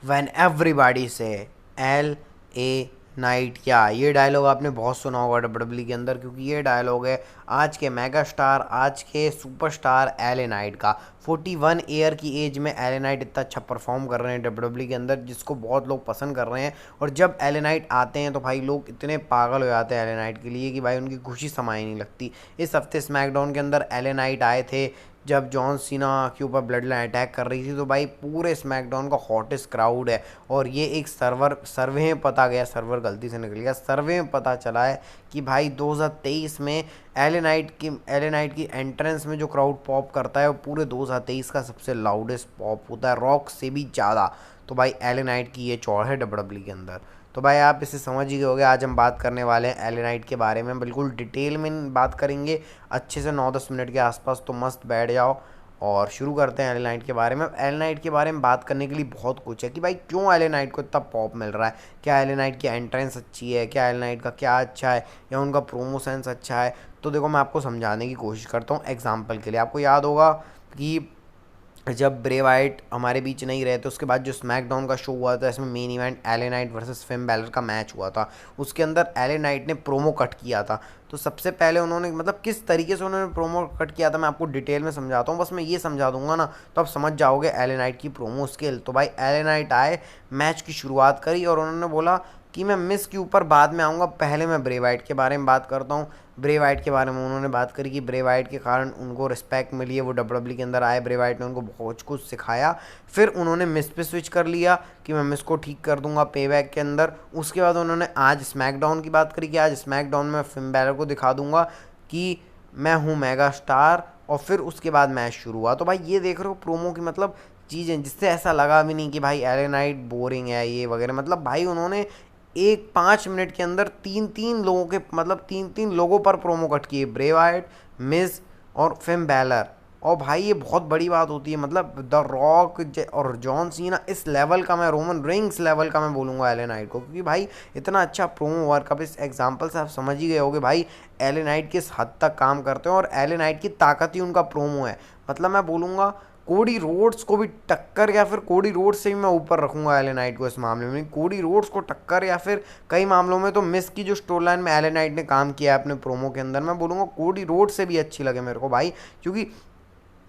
When everybody से L A night. क्या ये डायलॉग आपने बहुत सुना होगा डब्ल्यूडब्ल्यू के अंदर, क्योंकि ये डायलॉग है आज के मेगा स्टार, आज के सुपरस्टार एल ए नाइट का। 41 ईयर की एज में एल ए नाइट इतना अच्छा परफॉर्म कर रहे हैं डब्ल्यूडब्ल्यू के अंदर, जिसको बहुत लोग पसंद कर रहे हैं। और जब एल ए नाइट आते हैं तो भाई लोग इतने पागल हो जाते हैं एल ए नाइट के लिए कि भाई उनकी खुशी समाई नहीं लगती। इस हफ्ते स्मैकडाउन के अंदर एल ए नाइट आए थे जब जॉन सीना के ऊपर ब्लड लाइन अटैक कर रही थी, तो भाई पूरे स्मैकडाउन का हॉटेस्ट क्राउड है। और ये एक सर्वे में पता गया, सर्वर गलती से निकल गया, सर्वे में पता चला है कि भाई 2023 में एले नाइट की एंट्रेंस में जो क्राउड पॉप करता है वो पूरे 2023 का सबसे लाउडेस्ट पॉप होता है, रॉक से भी ज़्यादा। तो भाई एले नाइट की ये चौड़ है डब्ल्यूडब्ल्यू के अंदर। तो भाई आप इसे समझ ही गए होगे, आज हम बात करने वाले हैं एले नाइट के बारे में, बिल्कुल डिटेल में बात करेंगे अच्छे से 9-10 मिनट के आसपास। तो मस्त बैठ जाओ और शुरू करते हैं एल नाइट के बारे में। एल नाइट के बारे में बात करने के लिए बहुत कुछ है कि भाई क्यों एल नाइट को इतना पॉप मिल रहा है। क्या एल नाइट की एंट्रेंस अच्छी है, क्या एल नाइट का क्या अच्छा है, या उनका प्रोमो सेंस अच्छा है। तो देखो मैं आपको समझाने की कोशिश करता हूँ। एग्जाम्पल के लिए आपको याद होगा कि जब ब्रे वाइट हमारे बीच नहीं रहे तो उसके बाद जो स्मैकडाउन का शो हुआ था, इसमें main event LA Knight versus Finn Balor का मैच हुआ था। उसके अंदर एले नाइट ने प्रोमो कट किया था। तो सबसे पहले उन्होंने मतलब किस तरीके से उन्होंने प्रोमो कट किया था मैं आपको डिटेल में समझाता हूँ, बस मैं ये समझा दूंगा ना तो आप समझ जाओगे एले नाइट की प्रोमो स्किल। तो भाई एले नाइट आए, मैच की शुरुआत करी और उन्होंने बोला कि मैं मिस के ऊपर बाद में आऊँगा, पहले मैं ब्रे वाइट के बारे में बात करता हूँ। ब्रे वाइट के बारे में उन्होंने बात करी कि ब्रे वाइट के कारण उनको रिस्पेक्ट मिली है, वो डब्ल्यूडब्ल्यू के अंदर आए, ब्रे वाइट ने उनको बहुत कुछ सिखाया। फिर उन्होंने मिस पे स्विच कर लिया कि मैं मिस को ठीक कर दूंगा पे बैक के अंदर। उसके बाद उन्होंने आज स्मैकडाउन की बात करी कि आज स्मैकडाउन में फिन बैलर को दिखा दूंगा कि मैं हूँ मेगा स्टार। और फिर उसके बाद मैच शुरू हुआ। तो भाई ये देख रहे हो प्रोमो की मतलब चीज़ें, जिससे ऐसा लगा भी नहीं कि भाई एले नाइट बोरिंग है ये वगैरह। मतलब भाई उन्होंने एक 5 मिनट के अंदर तीन तीन लोगों के मतलब तीन तीन लोगों पर प्रोमो कट किए, ब्रे वाइट, मिज और फिन बैलर। और भाई ये बहुत बड़ी बात होती है, मतलब द रॉक और जॉन सीना इस लेवल का, मैं रोमन रिंग्स लेवल का मैं बोलूँगा एले नाइट को, क्योंकि भाई इतना अच्छा प्रोमो वर्क। अब इस एग्जांपल से आप समझ ही गए होगे भाई एले नाइट किस हद तक काम करते हैं, और एले नाइट की ताकत ही उनका प्रोमो है। मतलब मैं बोलूँगा कोडी रोड्स को भी टक्कर, या फिर कोडी रोड्स से भी मैं ऊपर रखूंगा एले नाइट को इस मामले में। कोडी रोड्स को टक्कर, या फिर कई मामलों में तो मिस की जो स्टोरी लाइन में एले नाइट ने काम किया है अपने प्रोमो के अंदर, मैं बोलूँगा कोडी रोड्स से भी अच्छी लगे मेरे को भाई। क्योंकि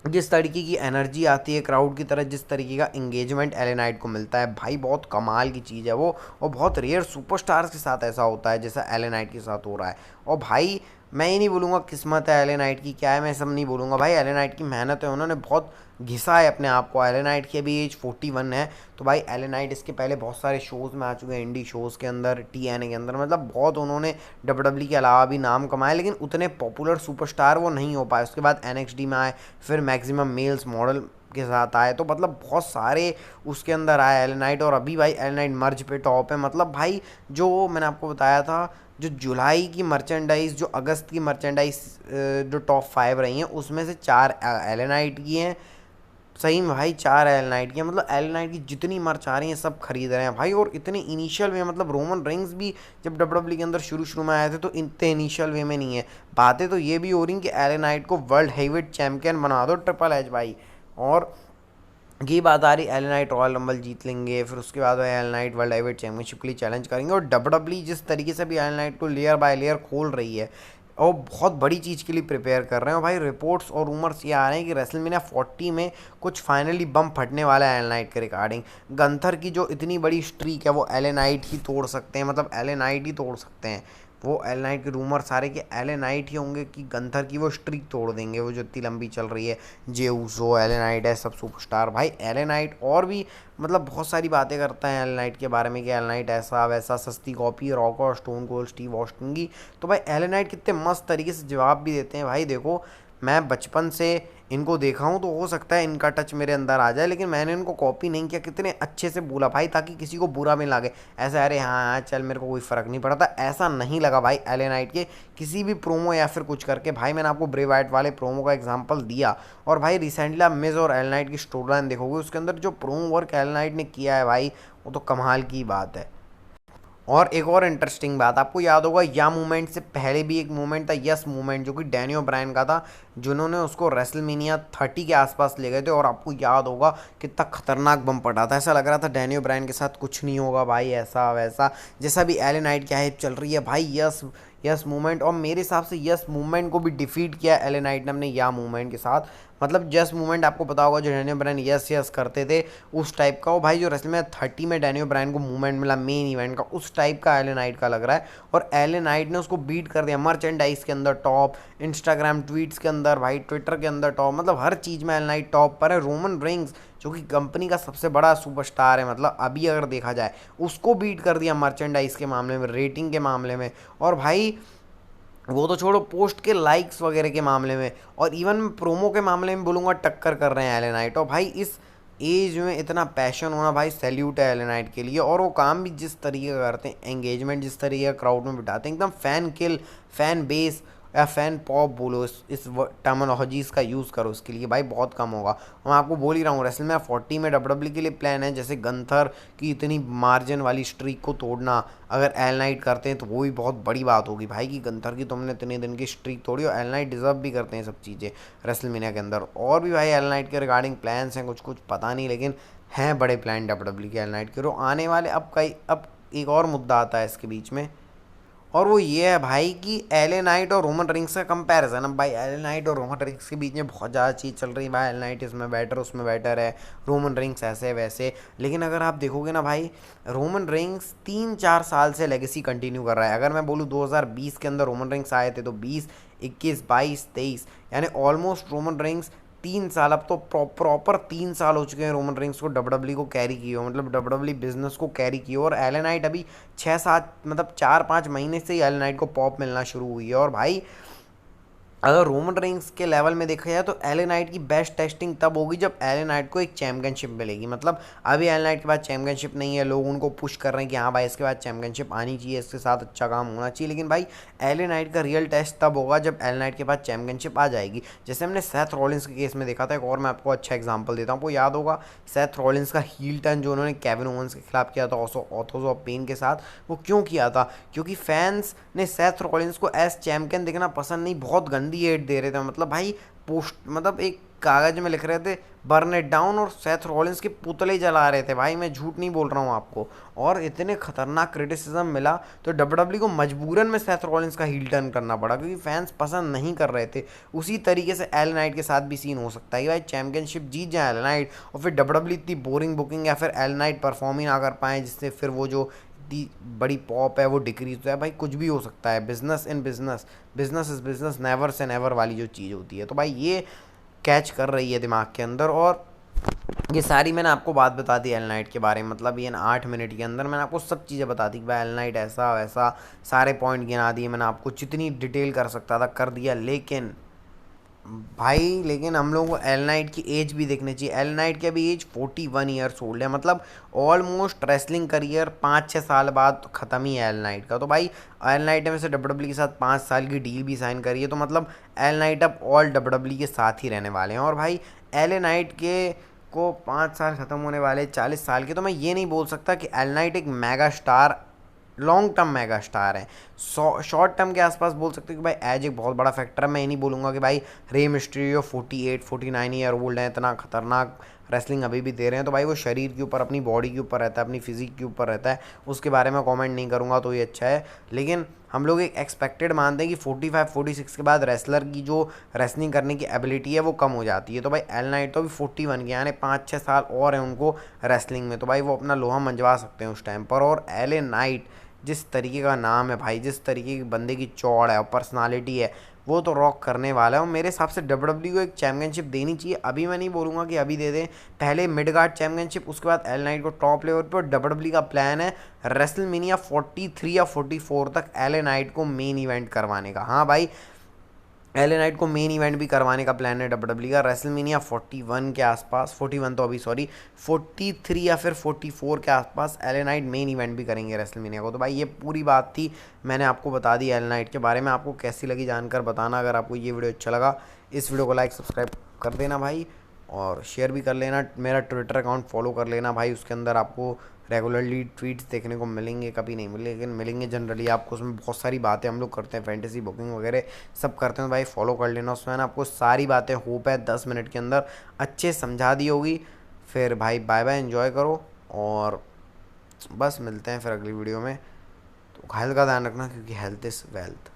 जिस तरीके की एनर्जी आती है क्राउड की तरह, जिस तरीके का इंगेजमेंट एले नाइट को मिलता है भाई, बहुत कमाल की चीज़ है वो। और बहुत रेयर सुपरस्टार्स के साथ ऐसा होता है जैसा एले नाइट के साथ हो रहा है। और भाई मैं ये नहीं बोलूँगा किस्मत है एले नाइट की क्या है, मैं सब नहीं बोलूँगा भाई। एले नाइट की मेहनत है, उन्होंने बहुत घिसा है अपने आप को। एले नाइट की अभी एज 41 है। तो भाई एले नाइट इसके पहले बहुत सारे शोज़ में आ चुके हैं, इंडी शोज़ के अंदर, TNA के अंदर, मतलब बहुत उन्होंने डब्ल्यूडब्ल्यू के अलावा भी नाम कमाया, लेकिन उतने पॉपुलर सुपरस्टार वो नहीं हो पाए। उसके बाद NXT में आए, फिर मैक्सिमम मेल्स मॉडल के साथ आए, तो मतलब बहुत सारे उसके अंदर आए एले नाइट। और अभी भाई एले नाइट मर्ज पे टॉप है। मतलब भाई जो मैंने आपको बताया था, जो जुलाई की मर्चेंडाइज, जो अगस्त की मर्चेंडाइज जो टॉप 5 रही हैं उसमें से 4 एले नाइट की हैं। सही में भाई 4 एल नाइट की, मतलब एल नाइट की जितनी मर्च आ रही है सब खरीद रहे हैं भाई। और इतने इनिशियल वे, मतलब रोमन रिंग्स भी जब डब्ल्यूडब्ल्यू के अंदर शुरू शुरू में आए थे तो इतने इनिशियल वे में नहीं है। बातें तो ये भी हो रही कि एल नाइट को वर्ल्ड हेवीवेट चैंपियन बना दो ट्रिपल एच भाई। और ये बात आ रही एल नाइट रॉयल रंबल जीत लेंगे, फिर उसके बाद भाई L night world heavyweight championship के लिए चैलेंज करेंगे। और डब्ल्यूडब्ल्यू जिस तरीके से भी एल नाइट को लेयर बाय लेयर खोल रही है और बहुत बड़ी चीज़ के लिए प्रिपेयर कर रहे हैं। और भाई रिपोर्ट्स और रूमर्स ये आ रहे हैं कि रेसलमेनिया 40 में कुछ फाइनली बम फटने वाला है एल नाइट के रिगार्डिंग। गंथर की जो इतनी बड़ी स्ट्रीक है वो एल नाइट ही तोड़ सकते हैं, मतलब एल नाइट ही तोड़ सकते हैं। वो एल नाइट के रूमर सारे कि एल नाइट ही होंगे कि गंथर की वो स्ट्रीक तोड़ देंगे, वो जो इतनी लंबी चल रही है। जे ऊसो, एल नाइट है, सब सुपरस्टार भाई। एल नाइट और भी मतलब बहुत सारी बातें करता है एल नाइट के बारे में कि एल नाइट ऐसा वैसा, सस्ती कॉपी रॉक और स्टोन कोल्ड स्टीव ऑस्टिन की। तो भाई एल नाइट कितने मस्त तरीके से जवाब भी देते हैं भाई। देखो मैं बचपन से इनको देखा हूँ, तो हो सकता है इनका टच मेरे अंदर आ जाए, लेकिन मैंने इनको कॉपी नहीं किया। कितने अच्छे से बोला भाई ताकि किसी को बुरा भी ना लगे, ऐसा अरे हाँ हाँ चल मेरे को कोई फ़र्क नहीं पड़ता, ऐसा नहीं लगा भाई एल नाइट के किसी भी प्रोमो या फिर कुछ करके। भाई मैंने आपको ब्रे वाइट वाले प्रोमो का एग्जांपल दिया। और भाई रिसेंटली आप मिज और एल नाइट की स्टोरी लाइन देखोगे, उसके अंदर जो प्रोमो वर्क एल नाइट ने किया है भाई, वो तो कमाल की बात है। और एक और इंटरेस्टिंग बात, आपको याद होगा या मूवमेंट से पहले भी एक मूवमेंट था, यस मूवमेंट, जो कि डैनियो ब्रायन का था, जिन्होंने उसको रेसलमेनिया 30 के आसपास ले गए थे। और आपको याद होगा कितना खतरनाक बम पड़ा था, ऐसा लग रहा था डैनियो ब्रायन के साथ कुछ नहीं होगा भाई, ऐसा वैसा। जैसा भी एले नाइट की हाइप चल रही है भाई, यस यस मूवमेंट, और मेरे हिसाब से यस मूवमेंट को भी डिफीट किया एले नाइट ने अपने या मूवमेंट के साथ। मतलब जस्ट मूवमेंट आपको पता होगा, जो डैनियो ब्रायन यस यस करते थे उस टाइप का, वो भाई जो रेसलमेनिया 30 में डैनियो ब्रायन को मूवमेंट मिला मेन इवेंट का, उस टाइप का एले नाइट का लग रहा है। और एले नाइट ने उसको बीट कर दिया मर्चेंडाइज के अंदर टॉप, इंस्टाग्राम ट्वीट्स के अंदर भाई, ट्विटर के अंदर टॉप, मतलब हर चीज़ में एले नाइट टॉप पर है। रोमन रेंग्स जो कि कंपनी का सबसे बड़ा सुपरस्टार है, मतलब अभी अगर देखा जाए, उसको बीट कर दिया मर्चेंडाइज के मामले में, रेटिंग के मामले में, और भाई वो तो छोड़ो, पोस्ट के लाइक्स वगैरह के मामले में, और इवन मैं प्रोमो के मामले में बोलूँगा टक्कर कर रहे हैं एले नाइट। और भाई इस एज में इतना पैशन होना भाई सैल्यूट है एले नाइट के लिए। और वो काम भी जिस तरीके का करते हैं, एंगेजमेंट जिस तरीके का क्राउड में बिठाते हैं, एकदम फैन किल, फैन बेस या फैन पॉप बोलो, इस टर्मिनोलॉजीज़ का यूज़ करो उसके लिए भाई, बहुत कम होगा। मैं आपको बोल ही रहा हूँ, रेसलमेनिया 40 में डब्ल्यूडब्ल्यू के लिए प्लान है, जैसे गंथर की इतनी मार्जिन वाली स्ट्रीक को तोड़ना अगर एल नाइट करते हैं तो वो भी बहुत बड़ी बात होगी भाई, कि गंथर की तुमने इतने दिन की स्ट्रीक तोड़ी, और एल नाइट डिजर्व भी करते हैं सब चीज़ें रेसलमेनिया के अंदर। और भी भाई एल नाइट के रिगार्डिंग प्लान्स हैं, कुछ कुछ पता नहीं, लेकिन हैं बड़े प्लान डब्ल्यूडब्ल्यू के एल नाइट के। आने वाले अब एक और मुद्दा आता है इसके बीच में, और वो ये है भाई कि एले नाइट और रोमन रिंग्स का कंपैरिजन। अब भाई एले नाइट और रोमन रिंग्स के बीच में बहुत ज़्यादा चीज़ चल रही है भाई, एले नाइट इसमें बेटर उसमें बेटर है, रोमन रिंग्स ऐसे वैसे। लेकिन अगर आप देखोगे ना भाई, रोमन रिंग्स 3-4 साल से लेगेसी कंटिन्यू कर रहा है। अगर मैं बोलूँ 2020 के अंदर रोमन रिंग्स आए थे, तो 20, 21, 22, 23, यानी ऑलमोस्ट रोमन रिंग्स 3 साल, अब तो प्रॉपर 3 साल हो चुके हैं रोमन रिंग्स को डब्ल्यूडब्ल्यू को कैरी किए हो, मतलब डब्ल्यूडब्ल्यू बिजनेस को कैरी किए हो। और एले नाइट अभी 6-7, मतलब 4-5 महीने से ही एले नाइट को पॉप मिलना शुरू हुई है। और भाई अगर रोमन रेंग्स के लेवल में देखा जाए, तो एले नाइट की बेस्ट टेस्टिंग तब होगी जब एले नाइट को एक चैम्पियनशिप मिलेगी। मतलब अभी एले नाइट के बाद चैम्पियनशिप नहीं है, लोग उनको पुश कर रहे हैं कि हाँ भाई इसके बाद चैम्पियनशिप आनी चाहिए, इसके साथ अच्छा काम होना चाहिए। लेकिन भाई एले नाइट का रियल टेस्ट तब होगा जब एले नाइट के बाद चैम्पियनशिप आ जाएगी। जैसे हमने सेथ रॉलिंस के केस में देखा था। एक और मैं आपको अच्छा एग्जाम्पल देता हूँ, आपको याद होगा सेथ रॉलिंस का हील टर्न जो उन्होंने केविन ओवंस के खिलाफ किया था ऑथर्स ऑफ पेन के साथ, वो क्यों किया था? क्योंकि फैंस ने सेथ रॉलिंस को एज चैम्पियन देखना पसंद नहीं, बहुत गंदी एड दे रहे थे। मतलब भाई पोस्ट, मतलब एक कागज में लिख रहे थे बर्न इट डाउन, और सेथ रॉलिंस के पुतले जला रहे थे भाई, मैं झूठ नहीं बोल रहा हूँ आपको। और इतने खतरनाक क्रिटिसिज्म मिला, तो डब्ल्यूडब्ल्यू को मजबूरन में सेथ रॉलिंस का हील टर्न करना पड़ा, क्योंकि फैंस पसंद नहीं कर रहे थे। उसी तरीके से एल नाइट के साथ भी सीन हो सकता है कि भाई चैंपियनशिप जीत जाए एल नाइट, और फिर डब्ल्यूडब्ल्यू इतनी बोरिंग बुकिंग या फिर एल नाइट परफॉर्म ही ना कर पाए, जिससे फिर वो जो इतनी बड़ी पॉप है वो डिक्रीज है। भाई कुछ भी हो सकता है, business in business, business is business, never say never वाली जो चीज़ होती है। तो भाई ये कैच कर रही है दिमाग के अंदर। और ये सारी मैंने आपको बात बता दी एल नाइट के बारे में, मतलब ये 8 मिनट के अंदर मैंने आपको सब चीज़ें बता दी कि भाई एल नाइट ऐसा वैसा, सारे पॉइंट गिना दिए मैंने आपको, जितनी डिटेल कर सकता था कर दिया। लेकिन भाई, लेकिन हम लोगों को एल नाइट की एज भी देखनी चाहिए। एल नाइट की अभी एज 41 ईयर्स ओल्ड है, मतलब ऑलमोस्ट रेसलिंग करियर 5-6 साल बाद तो ख़त्म ही है एल नाइट का। तो भाई एल नाइट ने वैसे डब्ल्यूडब्ल्यू के साथ 5 साल की डील भी साइन करी है, तो मतलब एल नाइट अब ऑल डब्ल्यूडब्ल्यू के साथ ही रहने वाले हैं। और भाई एल नाइट के को 5 साल ख़त्म होने वाले, 40 साल के, तो मैं ये नहीं बोल सकता कि एल नाइट एक mega star, long term mega star है। शॉर्ट टर्म के आसपास बोल सकते हो कि भाई एज एक बहुत बड़ा फैक्टर है। मैं ये नहीं बोलूँगा कि भाई रे मिस्टीरियो 48-49 ईयर ओल्ड है, इतना खतरनाक रेसलिंग अभी भी दे रहे हैं, तो भाई वो शरीर के ऊपर, अपनी बॉडी के ऊपर रहता है, अपनी फिजिक के ऊपर रहता है, उसके बारे में कमेंट नहीं करूँगा, तो ये अच्छा है। लेकिन हम लोग एक एक्सपेक्टेड मानते हैं कि 45-46 के बाद रेसलर की जो रेसलिंग करने की एबिलिटी है वो कम हो जाती है। तो भाई एल नाइट तो अभी 41 के, यानी 5-6 साल और हैं उनको रेसलिंग में, तो भाई वो अपना लोहा मनवा सकते हैं उस टाइम पर। और एल ए नाइट जिस तरीके का नाम है भाई, जिस तरीके की बंदे की चौड़ है और पर्सनालिटी है, वो तो रॉक करने वाला है। और मेरे हिसाब से डब्ल्यूडब्ल्यू को एक चैम्पियनशिप देनी चाहिए। अभी मैं नहीं बोलूँगा कि अभी दे दें, पहले मिड गार्ड चैम्पियनशिप, उसके बाद एल नाइट को टॉप लेवल पर। डब्ल्यूडब्ल्यू का प्लान है रेसलमेनिया 43 या 44 तक एल नाइट को मेन इवेंट करवाने का। हाँ भाई, एल नाइट को मेन इवेंट भी करवाने का प्लान है डब्ल्यूडब्ल्यू का। रेसलमेनिया 41 के आसपास, 41 तो अभी सॉरी 43 या फिर 44 के आसपास एल नाइट मेन इवेंट भी करेंगे रेसलमेनिया को। तो भाई ये पूरी बात थी, मैंने आपको बता दी एल नाइट के बारे में। आपको कैसी लगी जानकर बताना। अगर आपको ये वीडियो अच्छा लगा, इस वीडियो को लाइक सब्सक्राइब कर देना भाई। और शेयर भी कर लेना। मेरा ट्विटर अकाउंट फॉलो कर लेना भाई, उसके अंदर आपको रेगुलरली ट्वीट्स देखने को मिलेंगे, कभी नहीं मिले लेकिन मिलेंगे जनरली आपको। उसमें बहुत सारी बातें हम लोग करते हैं, फैंटेसी बुकिंग वगैरह सब करते हैं भाई, फॉलो कर लेना। उसमें ना आपको सारी बातें होप है 10 मिनट के अंदर अच्छे समझा दी होगी। फिर भाई बाय बाय, एंजॉय करो और बस मिलते हैं फिर अगली वीडियो में। तो हेल्थ का ध्यान रखना क्योंकि हेल्थ इज़ वेल्थ।